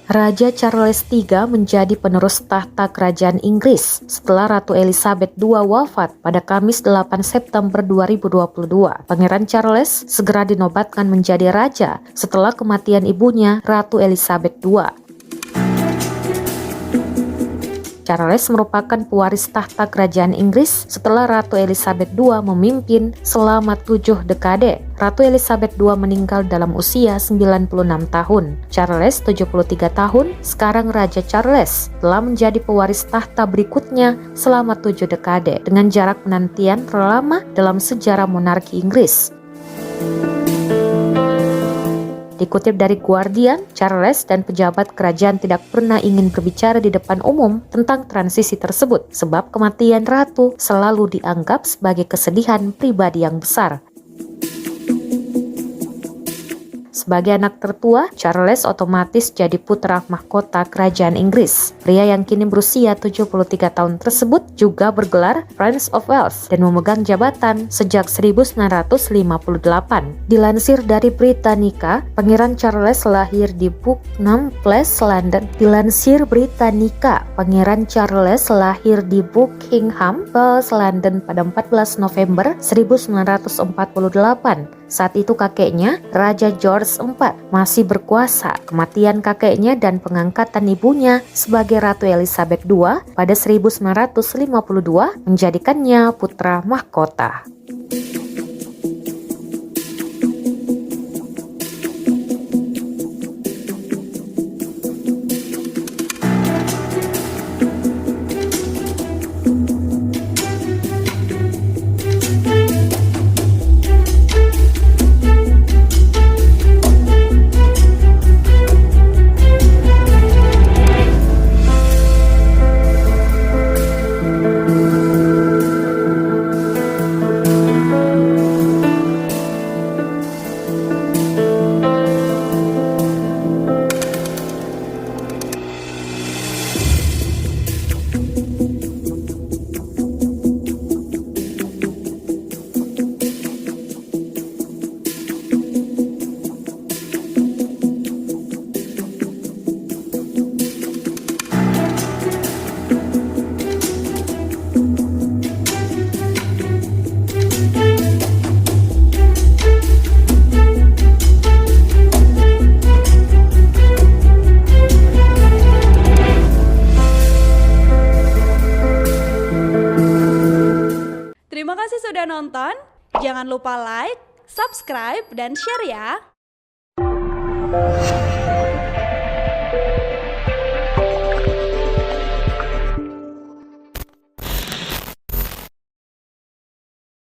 Raja Charles III menjadi penerus tahta kerajaan Inggris setelah Ratu Elizabeth II wafat pada Kamis 8 September 2022. Pangeran Charles segera dinobatkan menjadi raja setelah kematian ibunya, Ratu Elizabeth II. Charles merupakan pewaris tahta kerajaan Inggris setelah Ratu Elizabeth II memimpin selama 7 dekade. Ratu Elizabeth II meninggal dalam usia 96 tahun. Charles 73 tahun, sekarang Raja Charles telah menjadi pewaris tahta berikutnya selama 7 dekade dengan jarak penantian terlama dalam sejarah monarki Inggris. Dikutip dari Guardian, Charles dan pejabat kerajaan tidak pernah ingin berbicara di depan umum tentang transisi tersebut, sebab kematian ratu selalu dianggap sebagai kesedihan pribadi yang besar. Sebagai anak tertua, Charles otomatis jadi putra mahkota kerajaan Inggris. Pria yang kini berusia 73 tahun tersebut juga bergelar Prince of Wales dan memegang jabatan sejak 1958. Dilansir dari Britannica, Pangeran Charles lahir di Buckingham Palace, London. Dilansir Britannica, Pangeran Charles lahir di Buckingham Palace, London pada 14 November 1948. Saat itu kakeknya, Raja George IV, masih berkuasa. Kematian kakeknya dan pengangkatan ibunya sebagai Ratu Elizabeth II pada 1952 menjadikannya putra mahkota. Terima kasih sudah nonton. Jangan lupa like, subscribe, dan share ya.